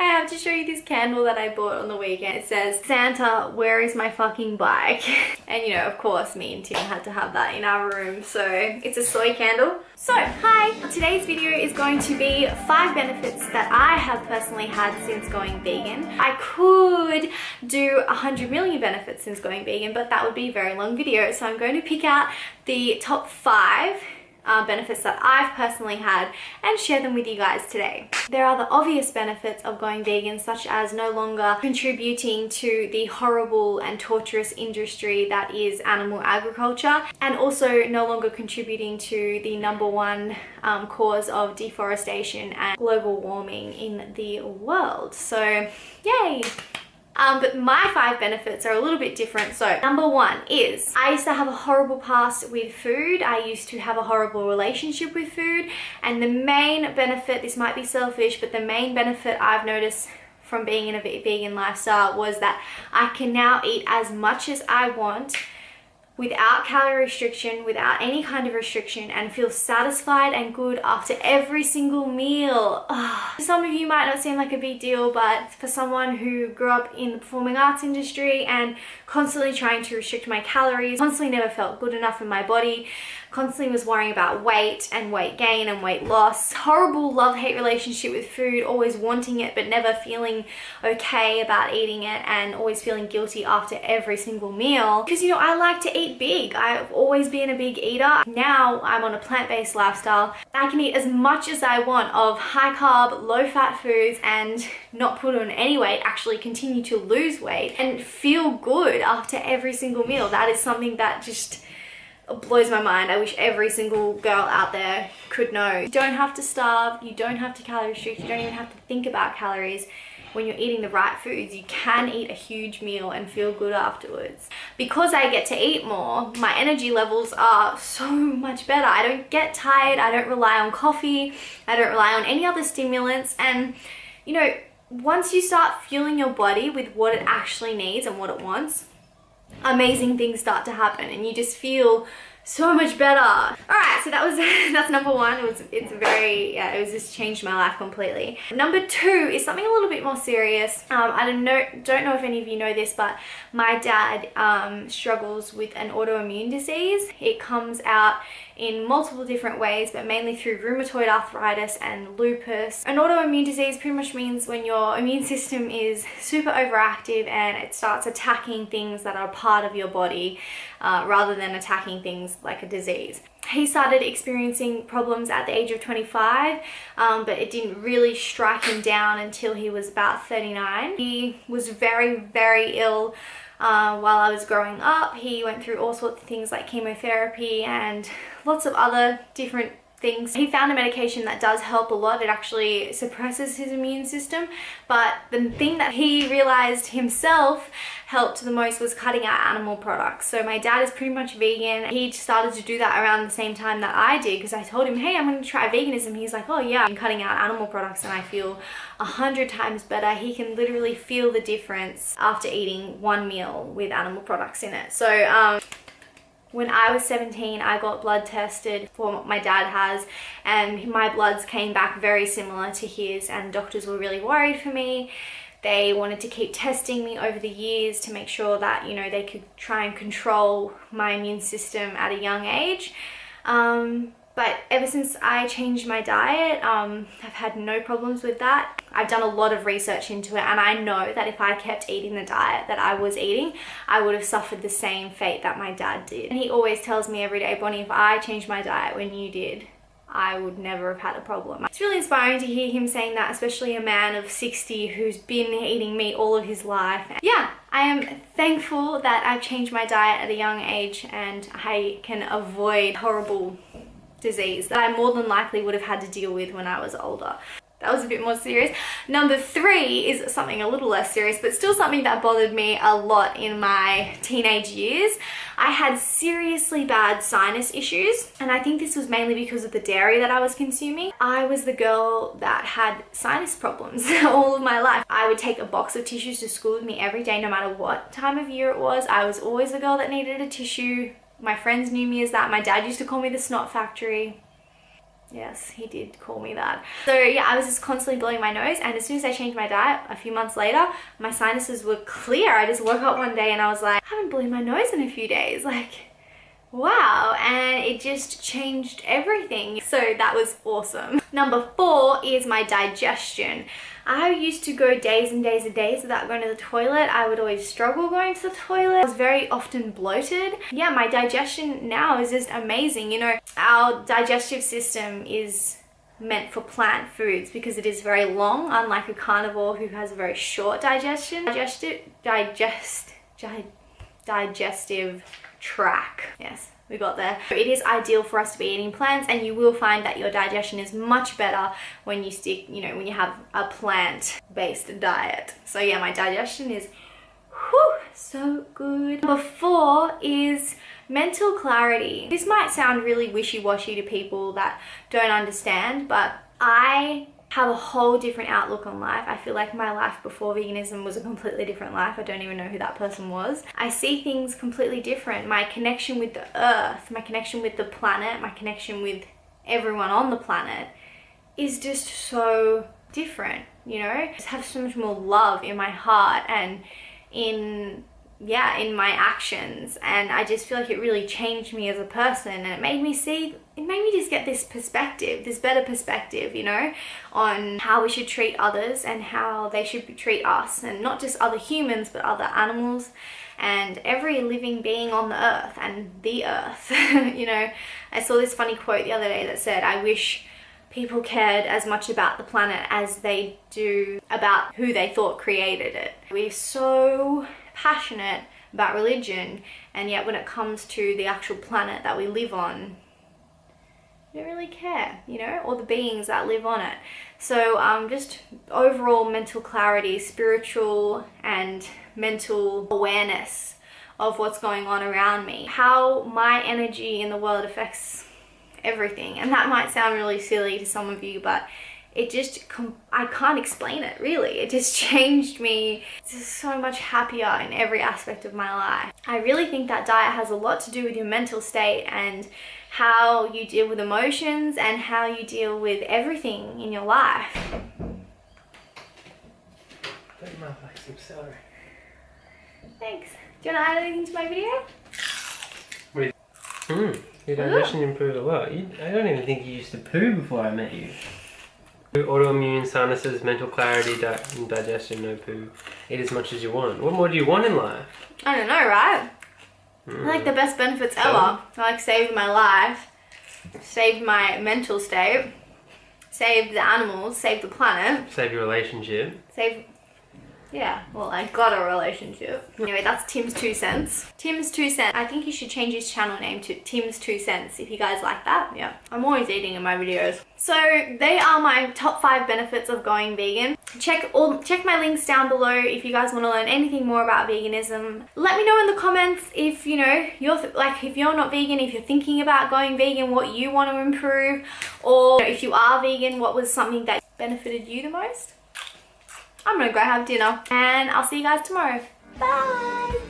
I have to show you this candle that I bought on the weekend. It says, Santa, where is my fucking bike? And you know, of course, me and Tim had to have that in our room. So it's a soy candle. So, hi! Today's video is going to be 5 benefits that I have personally had since going vegan. I could do 100 million benefits since going vegan, but that would be a very long video. So I'm going to pick out the top 5 benefits that I've personally had and share them with you guys today. There are the obvious benefits of going vegan, such as no longer contributing to the horrible and torturous industry that is animal agriculture, and also no longer contributing to the #1 cause of deforestation and global warming in the world. So yay! But my 5 benefits are a little bit different. So #1 is I used to have a horrible past with food. I used to have a horrible relationship with food, and the main benefit, this might be selfish, but the main benefit I've noticed from being in a vegan lifestyle was that I can now eat as much as I want without calorie restriction, without any kind of restriction, and feel satisfied and good after every single meal. Some of you might not seem like a big deal, but for someone who grew up in the performing arts industry and constantly trying to restrict my calories, constantly never felt good enough in my body, constantly was worrying about weight and weight gain and weight loss, horrible love-hate relationship with food, always wanting it but never feeling okay about eating it, and always feeling guilty after every single meal. Because, you know, I like to eat big. I've always been a big eater. Now I'm on a plant-based lifestyle. I can eat as much as I want of high-carb, low-fat foods and not put on any weight, actually continue to lose weight and feel good after every single meal. That is something that just blows my mind. I wish every single girl out there could know. You don't have to starve, you don't have to calorie restrict, you don't even have to think about calories. When you're eating the right foods, you can eat a huge meal and feel good afterwards. Because I get to eat more, my energy levels are so much better. I don't get tired, I don't rely on coffee, I don't rely on any other stimulants, and you know, once you start fueling your body with what it actually needs and what it wants, amazing things start to happen and you just feel so much better. Alright, so that's #1. It was just changed my life completely. #2 is something a little bit more serious. I don't know if any of you know this, but my dad struggles with an autoimmune disease. It comes out in multiple different ways, but mainly through rheumatoid arthritis and lupus. An autoimmune disease pretty much means when your immune system is super overactive and it starts attacking things that are part of your body rather than attacking things like a disease. He started experiencing problems at the age of 25, but it didn't really strike him down until he was about 39. He was very, very ill while I was growing up. He went through all sorts of things like chemotherapy and lots of other different things. He found a medication that does help a lot. It actually suppresses his immune system, but the thing that he realized himself helped the most was cutting out animal products. So my dad is pretty much vegan. He started to do that around the same time that I did, because I told him, hey, I'm going to try veganism. He's like, oh yeah, I'm cutting out animal products and I feel 100 times better. He can literally feel the difference after eating one meal with animal products in it. So when I was 17, I got blood tested for what my dad has, and my bloods came back very similar to his, and doctors were really worried for me. They wanted to keep testing me over the years to make sure that, you know, they could try and control my immune system at a young age. But ever since I changed my diet, I've had no problems with that. I've done a lot of research into it, and I know that if I kept eating the diet that I was eating, I would have suffered the same fate that my dad did. And he always tells me every day, Bonnie, if I changed my diet when you did, I would never have had a problem. It's really inspiring to hear him saying that, especially a man of 60 who's been eating meat all of his life. Yeah, I am thankful that I've changed my diet at a young age and I can avoid horrible disease that I more than likely would have had to deal with when I was older. That was a bit more serious. #3 is something a little less serious, but still something that bothered me a lot in my teenage years. I had seriously bad sinus issues, and I think this was mainly because of the dairy that I was consuming. I was the girl that had sinus problems all of my life. I would take a box of tissues to school with me every day, no matter what time of year it was. I was always the girl that needed a tissue. My friends knew me as that. My dad used to call me the snot factory. Yes, he did call me that. So yeah, I was just constantly blowing my nose, and as soon as I changed my diet a few months later, my sinuses were clear. I just woke up one day and I was like, I haven't blown my nose in a few days. Like, wow. And it just changed everything. So that was awesome. Number 4 is my digestion. I used to go days and days and days without going to the toilet. I would always struggle going to the toilet. I was very often bloated. Yeah, my digestion now is just amazing. You know, our digestive system is meant for plant foods because it is very long, unlike a carnivore who has a very short digestion. Digestive tract. Yes, we got there. It is ideal for us to be eating plants, and you will find that your digestion is much better when you stick, you know, when you have a plant-based diet. So yeah, my digestion is so good. Number 4 is mental clarity. This might sound really wishy-washy to people that don't understand, but I have a whole different outlook on life. I feel like my life before veganism was a completely different life. I don't even know who that person was. I see things completely different. My connection with the earth, my connection with the planet, my connection with everyone on the planet is just so different, you know? I just have so much more love in my heart and in my actions, and I just feel like it really changed me as a person, and it made me just get this perspective, this better perspective, you know, on how we should treat others and how they should treat us, and not just other humans but other animals and every living being on the earth and the earth. You know, I saw this funny quote the other day that said, I wish people cared as much about the planet as they do about who they thought created it. We're so passionate about religion, and yet when it comes to the actual planet that we live on, we don't really care, you know, or the beings that live on it. So just overall mental clarity, spiritual and mental awareness of what's going on around me, how my energy in the world affects everything. And that might sound really silly to some of you, but it just, I can't explain it really. It just changed me to so much happier in every aspect of my life. I really think that diet has a lot to do with your mental state and how you deal with emotions and how you deal with everything in your life. Put your mouth like some celery. Thanks. Do you want to add anything to my video? Your digestion improved a lot. I don't even think you used to poo before I met you. Autoimmune, sinuses, mental clarity, digestion, no poo. Eat as much as you want. What more do you want in life? I don't know, right? I like the best benefits ever. I like saved my life, saved my mental state, saved the animals, saved the planet. Save your relationship. Yeah, well, I got a relationship. Anyway, that's Tim's 2 cents. Tim's 2 cents. I think you should change his channel name to Tim's 2 cents if you guys like that. Yeah, I'm always eating in my videos. So they are my top 5 benefits of going vegan. Check my links down below if you guys want to learn anything more about veganism. Let me know in the comments if, you know, if you're not vegan, if you're thinking about going vegan, what you want to improve, or if you are vegan, what was something that benefited you the most. I'm gonna go have dinner, and I'll see you guys tomorrow. Bye!